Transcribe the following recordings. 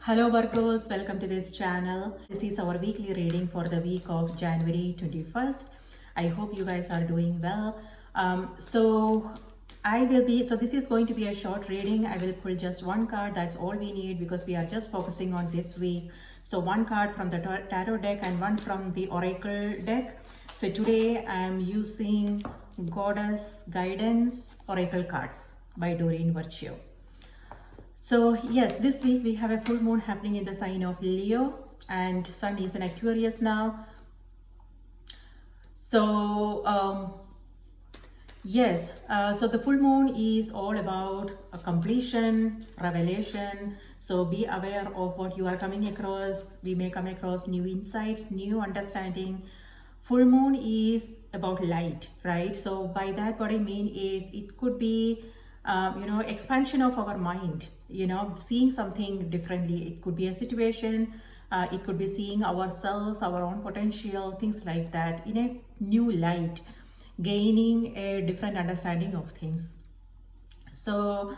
Hello Virgos, welcome to this channel. This is our weekly reading for the week of January 21st. I hope you guys are doing well. This is going to be a short reading. I will pull just one card. That's all we need because we are just focusing on this week. So one card from the tarot deck and one from the oracle deck. So today I am using Goddess Guidance Oracle cards by Doreen Virtue. So yes, this week we have a full moon happening in the sign of Leo and Sun is in Aquarius now. So so the full moon is all about a completion, revelation. So be aware of what you are coming across. We may come across new insights, new understanding. Full moon is about light, right? So by that, what I mean is it could be expansion of our mind, seeing something differently. It could be a situation, it could be seeing ourselves, our own potential, things like that in a new light, gaining a different understanding of things. So,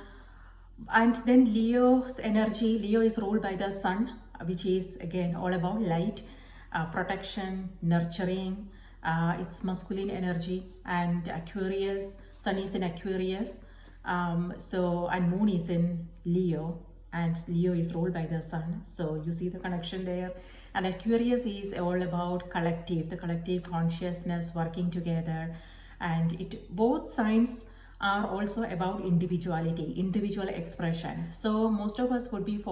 and then Leo's energy, Leo is ruled by the sun, which is again all about light, protection, nurturing, it's masculine energy. And Aquarius, sun is in Aquarius. And moon is in Leo and Leo is ruled by the sun. So you see the connection there. And Aquarius is all about collective, the collective consciousness working together. And both signs are also about individuality, individual expression. So most of us would be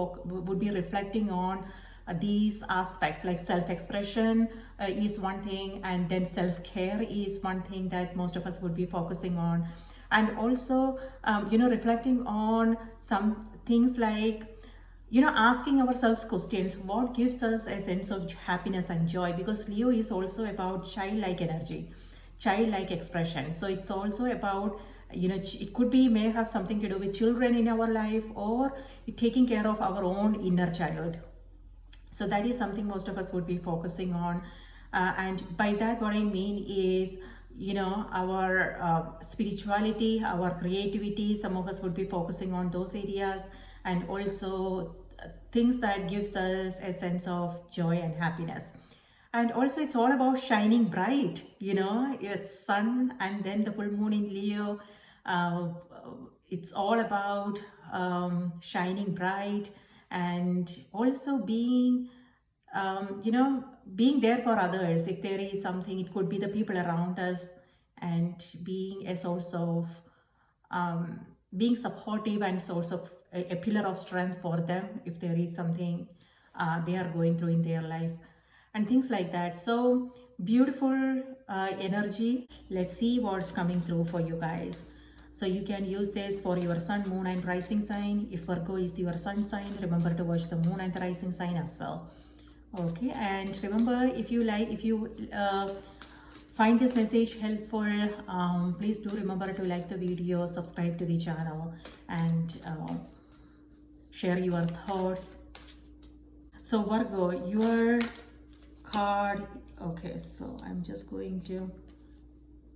reflecting on these aspects, like self-expression is one thing, and then self-care is one thing that most of us would be focusing on. And also, reflecting on some things like, asking ourselves questions, what gives us a sense of happiness and joy? Because Leo is also about childlike energy, childlike expression. So it's also about, it may have something to do with children in our life or taking care of our own inner child. So that is something most of us would be focusing on. And by that, what I mean is, our spirituality, our creativity, some of us would be focusing on those areas, and also things that gives us a sense of joy and happiness. And also it's all about shining bright, it's sun and then the full moon in Leo. It's all about shining bright and also being being there for others. If there is something, it could be the people around us, and being a source of being supportive and source of a pillar of strength for them if there is something they are going through in their life and things like that. So beautiful energy. Let's see what's coming through for you guys. So you can use this for your sun, moon and rising sign. If Virgo is your sun sign, remember to watch the moon and the rising sign as well. Okay, and remember, if you find this message helpful, please do remember to like the video, subscribe to the channel, and share your thoughts. So Virgo, your card, okay, so I'm just going to,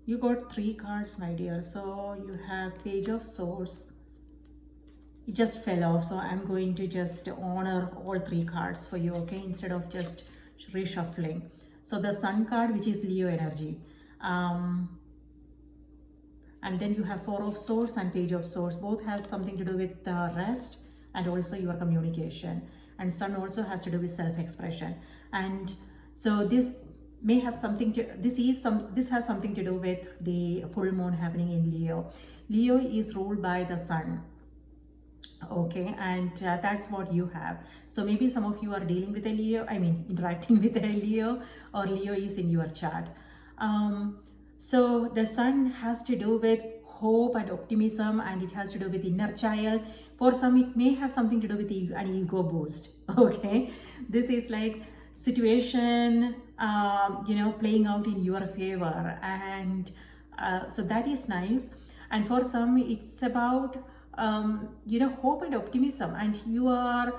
you got 3 cards, my dear. So you have Page of Swords. It just fell off, so I'm going to just honor all 3 cards for you, okay, instead of just reshuffling. So the Sun card, which is Leo energy, and then you have 4 of Swords and Page of Swords. Both has something to do with rest and also your communication, and Sun also has to do with self-expression. And so this may have something to, this has something to do with the full moon happening in Leo. Leo is ruled by the Sun. Okay, and that's what you have. So maybe some of you are dealing with a Leo, interacting with a Leo, or Leo is in your chart. So the sun has to do with hope and optimism, and it has to do with inner child. For some, it may have something to do with an ego boost. Okay, this is like situation, playing out in your favor, and so that is nice. And for some, it's about hope and optimism, and you are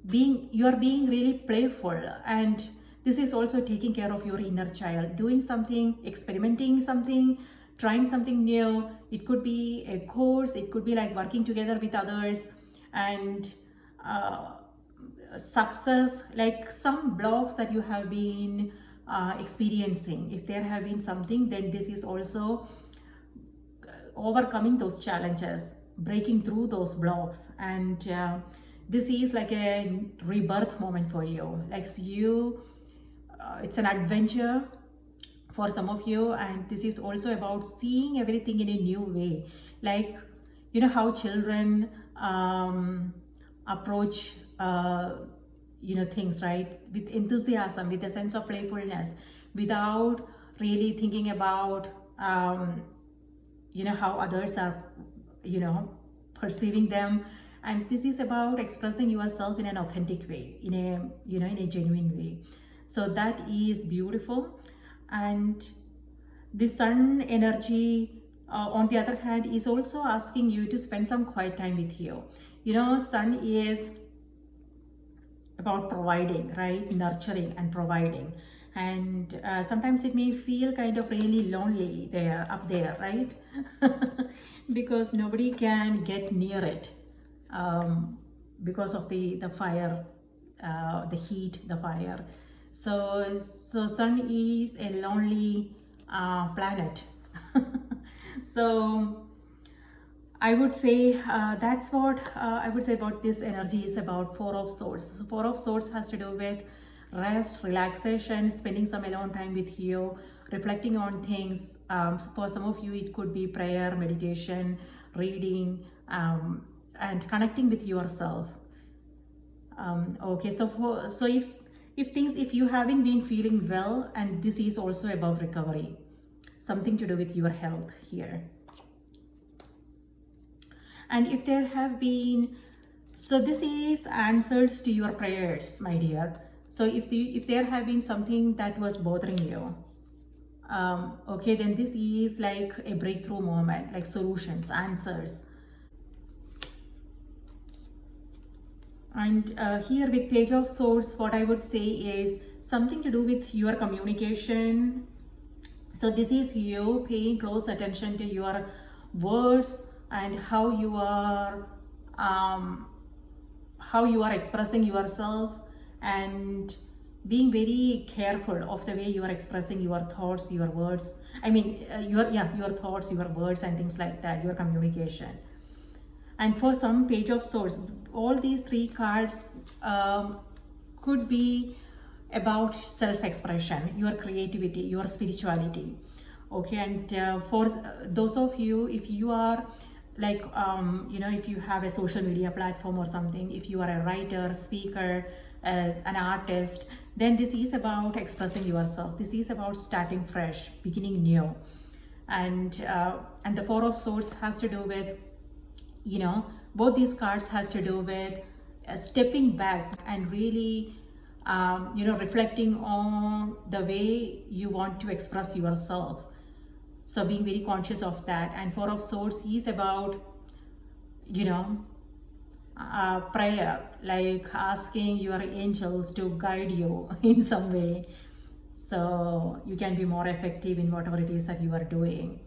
being really playful, and this is also taking care of your inner child, doing something, experimenting something, trying something new. It could be a course, it could be like working together with others, and uh, success, like some blocks that you have been experiencing. If there have been something, then this is also overcoming those challenges, breaking through those blocks. And this is like a rebirth moment for you. Like you, it's an adventure for some of you, and this is also about seeing everything in a new way. Like, you know how children approach things, right, with enthusiasm, with a sense of playfulness, without really thinking about how others are perceiving them. And this is about expressing yourself in an authentic way, in a genuine way. So that is beautiful. And the sun energy, on the other hand, is also asking you to spend some quiet time with you. Sun is about providing, right? Nurturing and providing. And sometimes it may feel kind of really lonely there, up there, right? Because nobody can get near it, because of the fire, the heat, the fire. So sun is a lonely planet. So I would say that's what I would say about this energy is about. Four of Swords. So Four of Swords has to do with rest, relaxation, spending some alone time with you, reflecting on things. So for some of you, it could be prayer, meditation, reading, and connecting with yourself. Okay, so if you haven't been feeling well, and this is also about recovery, something to do with your health here. And if there have been, so this is answers to your prayers, my dear. So if there have been something that was bothering you, okay, then this is like a breakthrough moment, like solutions, answers. And here with Page of Swords, what I would say is something to do with your communication. So this is you paying close attention to your words and how you are expressing yourself, and being very careful of the way you are expressing your thoughts, your words. I mean, your thoughts, your words, and things like that, your communication. And for some Page of Swords, all these three cards could be about self-expression, your creativity, your spirituality. Okay, and for those of you, if you are like, if you have a social media platform or something, if you are a writer, speaker, as an artist, then this is about expressing yourself. This is about starting fresh, beginning new. And the Four of Swords has to do with, both these cards has to do with stepping back and really, reflecting on the way you want to express yourself. So being very conscious of that. And Four of Swords is about, prayer, like asking your angels to guide you in some way, so you can be more effective in whatever it is that you are doing.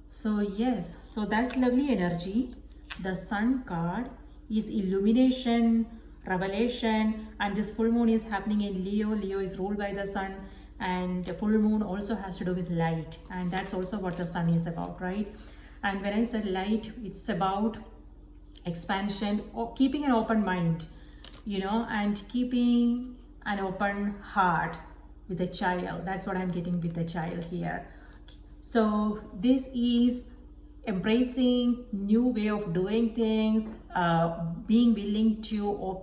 So yes, so that's lovely energy. The Sun card is illumination, revelation, and this full moon is happening in Leo. Leo is ruled by the Sun, and the full moon also has to do with light, and that's also what the Sun is about, right? And when I said light, it's about expansion, or keeping an open mind, and keeping an open heart with a child. That's what I'm getting with the child here. So this is embracing new way of doing things, being willing to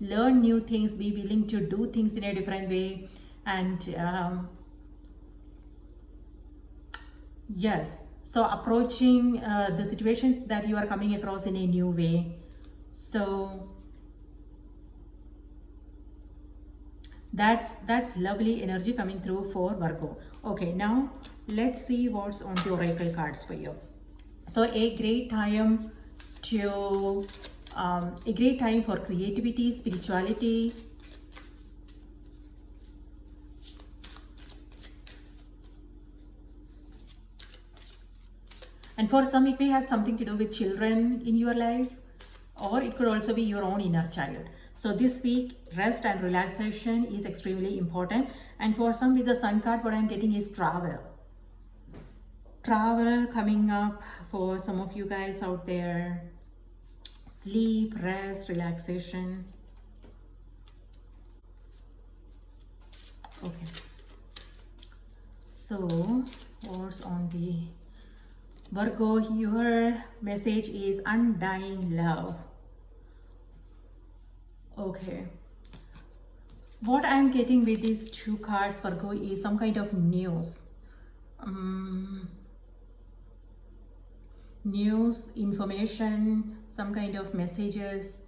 learn new things, be willing to do things in a different way. And yes, so approaching the situations that you are coming across in a new way. So that's lovely energy coming through for Virgo. Okay, now let's see what's on the oracle cards for you. So a great time for creativity, spirituality. And for some, it may have something to do with children in your life, or it could also be your own inner child. So this week, rest and relaxation is extremely important. And for some, with the sun card, what I'm getting is travel. Travel coming up for some of you guys out there. Sleep, rest, relaxation. Okay. So, what's on the Virgo? Your message is undying love. Okay. What I'm getting with these two cards, Virgo, is some kind of news. News, information, some kind of messages.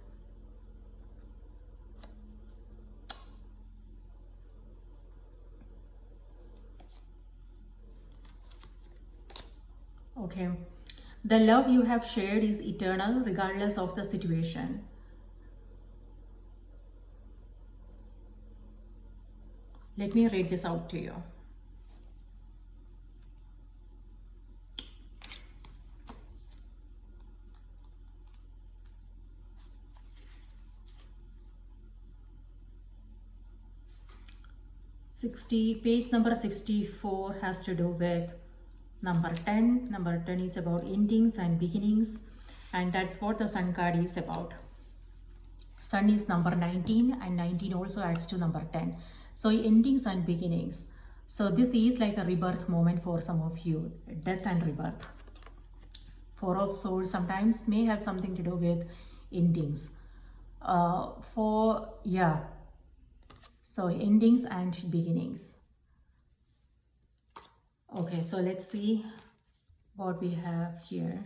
Okay. The love you have shared is eternal regardless of the situation. Let me read this out to you. Page number 64 has to do with number 10. Number 10 is about endings and beginnings, and that's what the sun card is about. Sun is number 19, and 19 also adds to number 10. So endings and beginnings. So this is like a rebirth moment for some of you, death and rebirth. Four of Swords sometimes may have something to do with endings. So endings and beginnings. Okay, so let's see what we have here.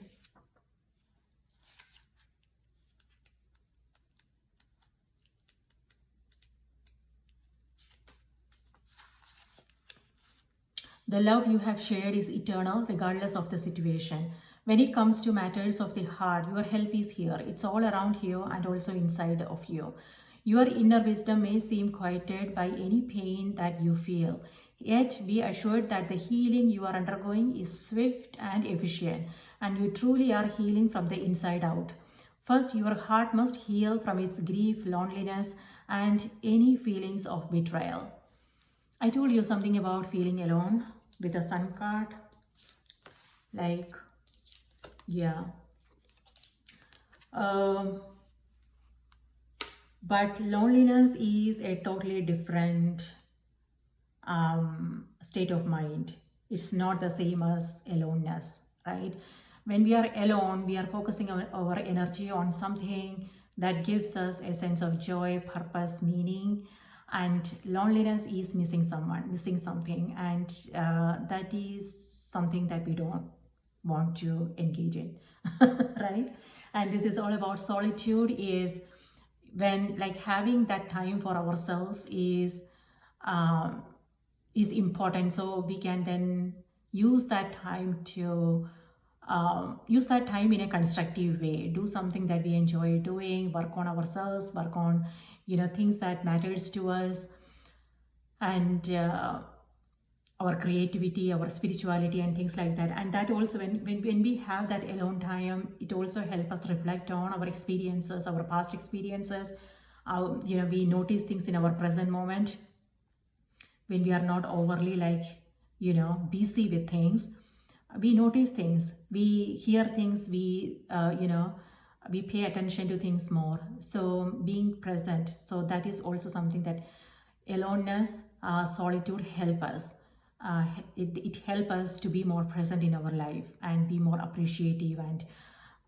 The love you have shared is eternal regardless of the situation. When it comes to matters of the heart, your help is here. It's all around you and also inside of you. Your inner wisdom may seem quieted by any pain that you feel. Yet be assured that the healing you are undergoing is swift and efficient, and you truly are healing from the inside out. First, your heart must heal from its grief, loneliness, and any feelings of betrayal. I told you something about feeling alone with the sun card. Like, yeah. But loneliness is a totally different state of mind. It's not the same as aloneness, right? When we are alone, we are focusing our energy on something that gives us a sense of joy, purpose, meaning. And loneliness is missing someone, missing something. And that is something that we don't want to engage in, right? And this is all about solitude, is when like having that time for ourselves is important, so we can then use that time to use that time in a constructive way, do something that we enjoy doing, work on ourselves, work on things that matters to us, and our creativity, our spirituality, and things like that. And that also, when we have that alone time, it also helps us reflect on our experiences, our past experiences. We notice things in our present moment when we are not overly busy with things. We notice things, we hear things, we pay attention to things more. So being present, so that is also something that aloneness, solitude help us. It help us to be more present in our life and be more appreciative and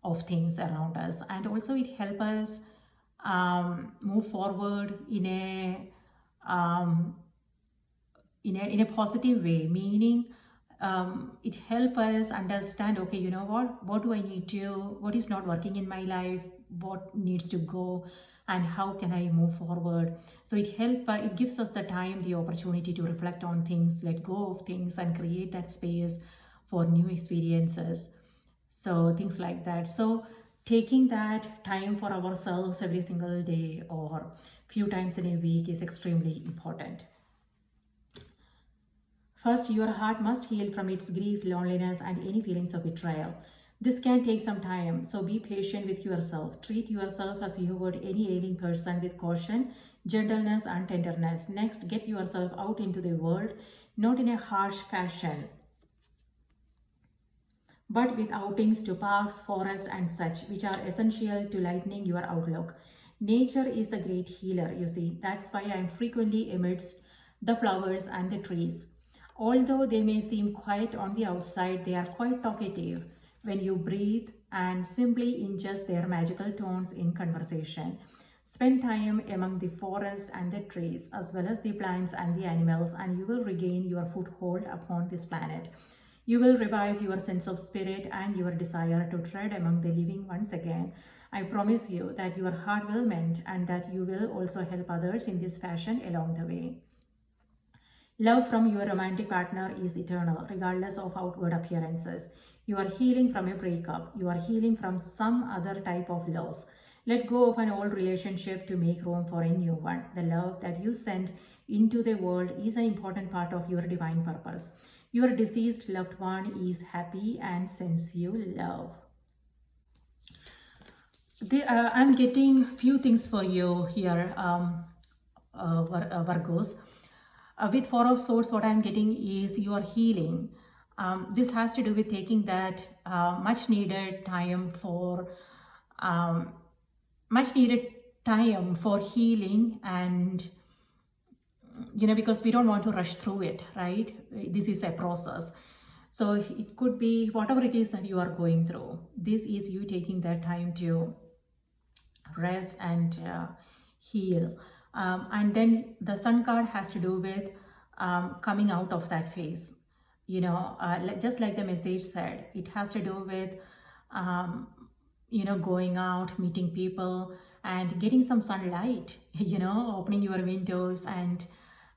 of things around us. And also it help us move forward in a positive way, meaning it help us understand, okay, what do I need to, what is not working in my life, what needs to go, and how can I move forward. So it gives us the time, the opportunity to reflect on things, let go of things, and create that space for new experiences. So things like that. So taking that time for ourselves every single day or few times in a week is extremely important. First, your heart must heal from its grief, loneliness, and any feelings of betrayal. This can take some time, so be patient with yourself. Treat yourself as you would any ailing person with caution, gentleness, and tenderness. Next, get yourself out into the world, not in a harsh fashion, but with outings to parks, forests, and such, which are essential to lightening your outlook. Nature is the great healer, you see. That's why I'm frequently amidst the flowers and the trees. Although they may seem quiet on the outside, they are quite talkative when you breathe and simply ingest their magical tones in conversation. Spend time among the forest and the trees, as well as the plants and the animals, and you will regain your foothold upon this planet. You will revive your sense of spirit and your desire to tread among the living once again. I promise you that your heart will mend and that you will also help others in this fashion along the way. Love from your romantic partner is eternal, regardless of outward appearances. You are healing from a breakup. You are healing from some other type of loss. Let go of an old relationship to make room for a new one. The love that you send into the world is an important part of your divine purpose. Your deceased loved one is happy and sends you love. I'm getting few things for you here, Virgos. With Four of Swords, what I'm getting is your healing. This has to do with taking that much needed time for healing, and because we don't want to rush through it, right? This is a process. So it could be whatever it is that you are going through. This is you taking that time to rest and heal. And then the Sun card has to do with coming out of that phase. Just like the message said, it has to do with going out, meeting people, and getting some sunlight. Opening your windows and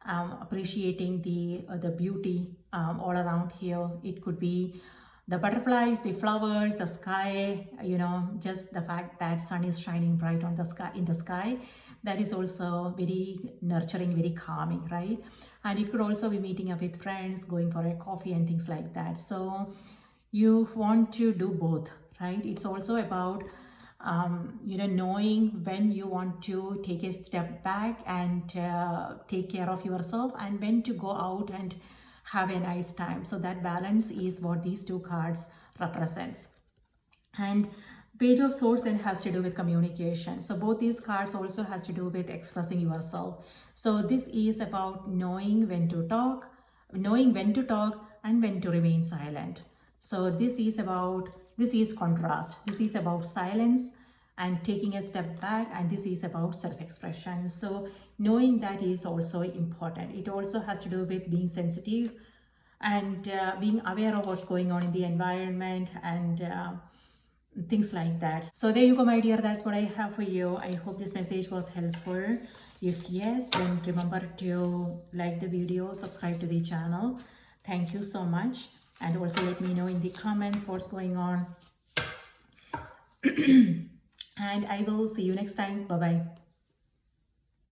appreciating the beauty all around here. It could be the butterflies, the flowers, the sky, just the fact that sun is shining bright on the sky, in the sky. That is also very nurturing, very calming, right? And it could also be meeting up with friends, going for a coffee and things like that. So you want to do both, right? It's also about knowing when you want to take a step back and take care of yourself, and when to go out and have a nice time. So that balance is what these two cards represents. And Page of Swords then has to do with communication. So both these cards also has to do with expressing yourself. So this is about knowing when to talk and when to remain silent. So this is contrast. This is about silence and taking a step back, and this is about self-expression. So knowing that is also important. It also has to do with being sensitive and being aware of what's going on in the environment and things like that. So there you go, my dear. That's what I have for you. I hope this message was helpful. If yes, then remember to like the video, subscribe to the channel. Thank you so much. And also let me know in the comments what's going on. And I will see you next time. Bye-bye.